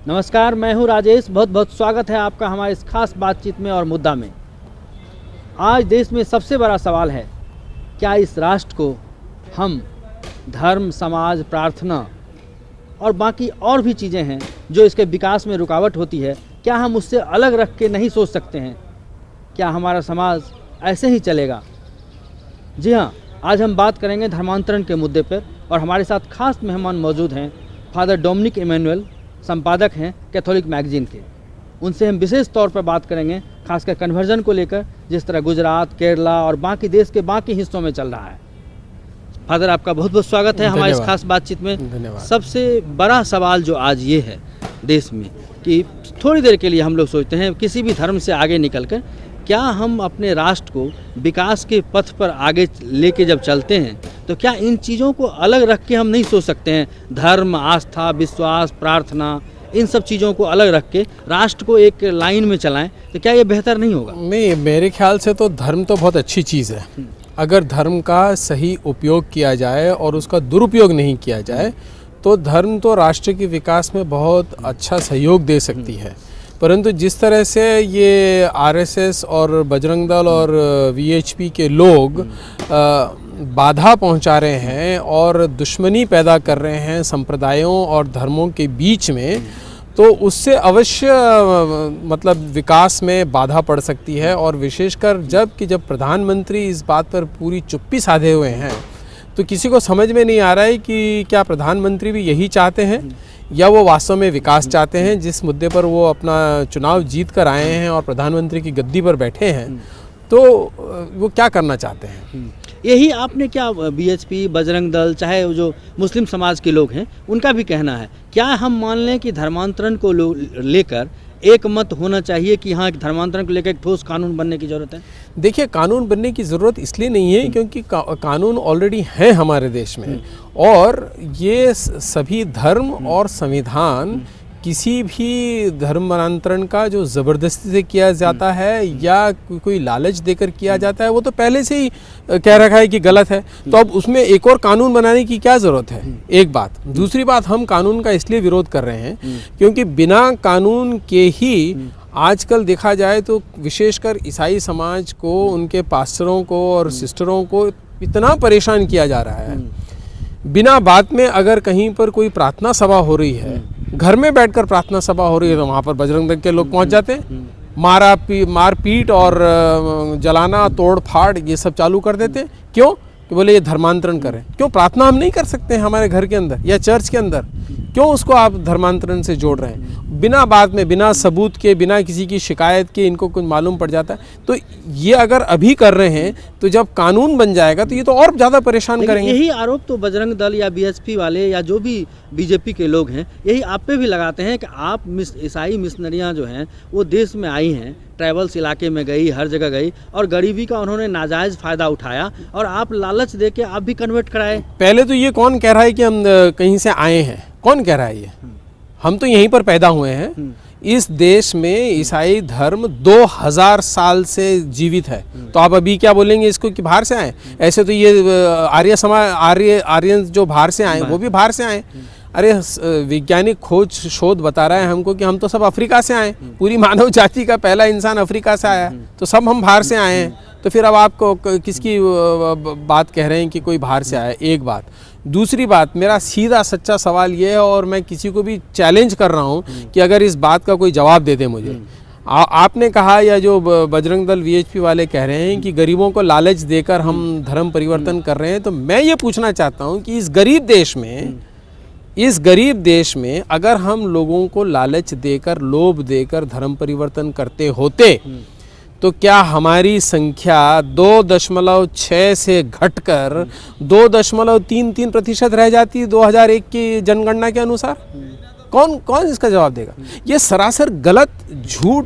नमस्कार, मैं हूं राजेश। बहुत बहुत स्वागत है आपका हमारे इस खास बातचीत में और मुद्दा में। आज देश में सबसे बड़ा सवाल है, क्या इस राष्ट्र को हम धर्म, समाज, प्रार्थना और बाकी और भी चीज़ें हैं जो इसके विकास में रुकावट होती है, क्या हम उससे अलग रख के नहीं सोच सकते हैं? क्या हमारा समाज ऐसे ही चलेगा? जी हाँ, आज हम बात करेंगे धर्मांतरण के मुद्दे पर और हमारे साथ खास मेहमान मौजूद हैं। फादर डोमिनिक इमैनुअल संपादक हैं कैथोलिक मैगजीन के। उनसे हम विशेष तौर पर बात करेंगे खासकर कन्वर्जन को लेकर, जिस तरह गुजरात, केरला और बाकी देश के बाकी हिस्सों में चल रहा है। फादर, आपका बहुत बहुत स्वागत है हमारे इस खास बातचीत में। धन्यवाद। सबसे बड़ा सवाल जो आज ये है देश में कि थोड़ी देर के लिए हम लोग सोचते हैं किसी भी धर्म से आगे निकलकर क्या हम अपने राष्ट्र को विकास के पथ पर आगे लेके जब चलते हैं तो क्या इन चीज़ों को अलग रख के हम नहीं सोच सकते हैं? धर्म, आस्था, विश्वास, प्रार्थना, इन सब चीज़ों को अलग रख के राष्ट्र को एक लाइन में चलाएं तो क्या ये बेहतर नहीं होगा? नहीं, मेरे ख्याल से तो धर्म तो बहुत अच्छी चीज़ है। अगर धर्म का सही उपयोग किया जाए और उसका दुरुपयोग नहीं किया जाए तो धर्म तो राष्ट्र के विकास में बहुत अच्छा सहयोग दे सकती है। परंतु जिस तरह से ये आरएसएस और बजरंग दल और वीएचपी के लोग बाधा पहुंचा रहे हैं और दुश्मनी पैदा कर रहे हैं संप्रदायों और धर्मों के बीच में, तो उससे अवश्य मतलब विकास में बाधा पड़ सकती है। और विशेषकर जब प्रधानमंत्री इस बात पर पूरी चुप्पी साधे हुए हैं तो किसी को समझ में नहीं आ रहा है कि क्या प्रधानमंत्री भी यही चाहते हैं या वो वास्तव में विकास चाहते हैं। जिस मुद्दे पर वो अपना चुनाव जीत कर आए हैं और प्रधानमंत्री की गद्दी पर बैठे हैं, तो वो क्या करना चाहते हैं। यही आपने क्या बीएचपी, बजरंग दल, चाहे जो मुस्लिम समाज के लोग हैं, उनका भी कहना है। क्या हम मान लें कि धर्मांतरण को लेकर एक मत होना चाहिए कि हाँ, धर्मांतरण को लेकर एक ठोस कानून बनने की ज़रूरत है? देखिए, कानून बनने की ज़रूरत इसलिए नहीं है क्योंकि कानून ऑलरेडी है हमारे देश में, और ये सभी धर्म और संविधान किसी भी धर्मांतरण का जो ज़बरदस्ती से किया जाता है या कोई लालच देकर किया जाता है, वो तो पहले से ही कह रखा है कि गलत है। तो अब उसमें एक और कानून बनाने की क्या ज़रूरत है? एक बात। दूसरी बात, हम कानून का इसलिए विरोध कर रहे हैं क्योंकि बिना कानून के ही आजकल देखा जाए तो विशेषकर ईसाई समाज को, उनके पास्टरों को और सिस्टरों को इतना परेशान किया जा रहा है। बिना बात में अगर कहीं पर कोई प्रार्थना सभा हो रही है, घर में बैठकर प्रार्थना सभा हो रही है, तो वहाँ पर बजरंग दल के लोग पहुँच जाते हैं, मारपीट और जलाना, तोड़ फाड़ ये सब चालू कर देते हैं। क्यों? कि बोले ये धर्मांतरण करें। क्यों? प्रार्थना हम नहीं कर सकते हैं हमारे घर के अंदर या चर्च के अंदर? क्यों उसको आप धर्मांतरण से जोड़ रहे हैं? बिना बात में, बिना सबूत के, बिना किसी की शिकायत के इनको कुछ मालूम पड़ जाता है। तो ये अगर अभी कर रहे हैं तो जब कानून बन जाएगा तो ये तो और ज़्यादा परेशान करेंगे। यही आरोप तो बजरंग दल या बीएचपी वाले या जो भी बीजेपी के लोग हैं, यही आप पे भी लगाते हैं कि आप ईसाई मिशनरियाँ जो हैं वो देश में आई हैं, ट्राइबल्स इलाके में गई, हर जगह गई और गरीबी का उन्होंने नाजायज़ फ़ायदा उठाया और आप लालच दे के आप भी कन्वर्ट कराए। पहले तो ये कौन कह रहा है कि हम कहीं से आए हैं? कौन कह रहा है ये? हम तो यहीं पर पैदा हुए हैं। इस देश में ईसाई धर्म 2000 साल से जीवित है। तो आप अभी क्या बोलेंगे इसको कि बाहर से आए? ऐसे तो ये आर्यन जो बाहर से आए वो भी बाहर से आए। अरे वैज्ञानिक खोज शोध बता रहा है हमको कि हम तो सब अफ्रीका से आए। पूरी मानव जाति का पहला इंसान अफ्रीका से आया, तो सब हम बाहर से आए हैं। तो फिर अब आपको किसकी बात कह रहे हैं कि कोई बाहर से आया? एक बात। दूसरी बात, मेरा सीधा सच्चा सवाल ये है और मैं किसी को भी चैलेंज कर रहा हूँ कि अगर इस बात का कोई जवाब दे दे मुझे। आपने कहा या जो बजरंग दल वीएचपी वाले कह रहे हैं कि गरीबों को लालच देकर हम धर्म परिवर्तन कर रहे हैं, तो मैं ये पूछना चाहता हूँ कि इस गरीब देश में अगर हम लोगों को लालच देकर, लोभ देकर धर्म परिवर्तन करते होते तो क्या हमारी संख्या 2.6 से घटकर 2.33% रह जाती 2001 की जनगणना के अनुसार? कौन इसका जवाब देगा? ये सरासर गलत, झूठ,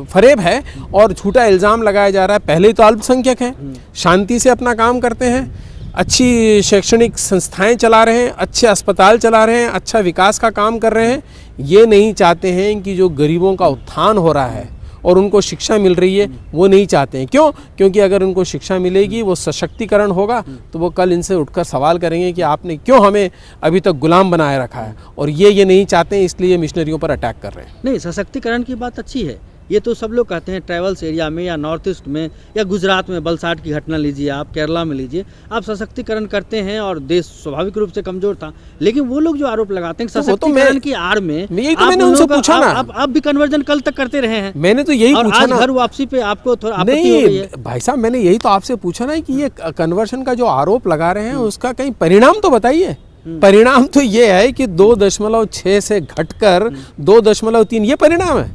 फरेब है और झूठा इल्ज़ाम लगाया जा रहा है। पहले तो अल्पसंख्यक हैं, शांति से अपना काम करते हैं, अच्छी शैक्षणिक संस्थाएं चला रहे हैं, अच्छे अस्पताल चला रहे हैं, अच्छा विकास का काम कर रहे हैं। ये नहीं चाहते हैं कि जो गरीबों का उत्थान हो रहा है और उनको शिक्षा मिल रही है वो नहीं चाहते हैं। क्यों? क्योंकि अगर उनको शिक्षा मिलेगी, वो सशक्तिकरण होगा, तो वो कल इनसे उठकर सवाल करेंगे कि आपने क्यों हमें अभी तक गुलाम बनाए रखा है। और ये नहीं चाहते हैं, इसलिए मिशनरियों पर अटैक कर रहे हैं। नहीं, सशक्तिकरण की बात अच्छी है, ये तो सब लोग कहते हैं। ट्रैवल्स एरिया में या नॉर्थ ईस्ट में या गुजरात में बलसाड़ की घटना लीजिए, आप केरला में लीजिए, आप सशक्तिकरण करते हैं और देश स्वाभाविक रूप से कमजोर था। लेकिन वो लोग जो आरोप लगाते हैं सशक्तिकरण की आड़ में, यही तो मैंने उनसे पूछा ना, आप भी कन्वर्जन कल तक करते रहे हैं। मैंने तो यही पूछा आज ना, घर वापसी पे आपको थोड़ा आपत्ति हो गई है। भाई साहब मैंने यही तो आपसे पूछा ना कि ये कन्वर्शन का जो आरोप लगा रहे हैं उसका कहीं परिणाम तो बताइए। परिणाम तो ये है कि 2.6 से घटकर 2.3, ये परिणाम है?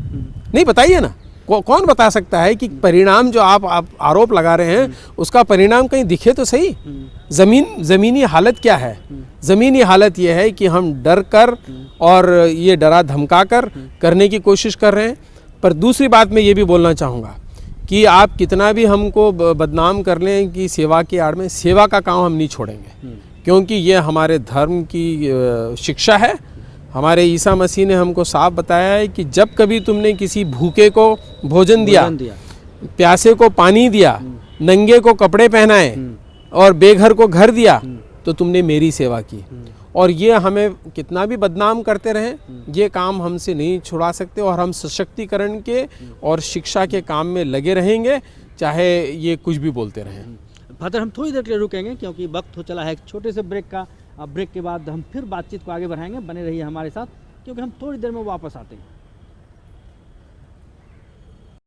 नहीं, बताइए ना, कौन बता सकता है कि परिणाम जो आप आरोप लगा रहे हैं उसका परिणाम कहीं दिखे तो सही। ज़मीनी हालत क्या है? ज़मीनी हालत ये है कि हम डर कर और ये डरा धमका कर करने की कोशिश कर रहे हैं। पर दूसरी बात मैं ये भी बोलना चाहूँगा कि आप कितना भी हमको बदनाम कर लें कि सेवा की आड़ में, सेवा का काम हम नहीं छोड़ेंगे, क्योंकि ये हमारे धर्म की शिक्षा है। हमारे ईसा मसीह ने हमको साफ बताया है कि जब कभी तुमने किसी भूखे को भोजन दिया, प्यासे को पानी दिया, नंगे को कपड़े पहनाए और बेघर को घर दिया, तो तुमने मेरी सेवा की। और ये हमें कितना भी बदनाम करते रहें, ये काम हमसे नहीं छुड़ा सकते। और हम सशक्तिकरण के और शिक्षा के काम में लगे रहेंगे, चाहे ये कुछ भी बोलते रहें। फादर, हम थोड़ी देर के लिए रुकेंगे क्योंकि वक्त हो चला है एक छोटे से ब्रेक का। अब ब्रेक के बाद हम फिर बातचीत को आगे बढ़ाएंगे। बने रहिए हमारे साथ, क्योंकि हम थोड़ी देर में वापस आते हैं।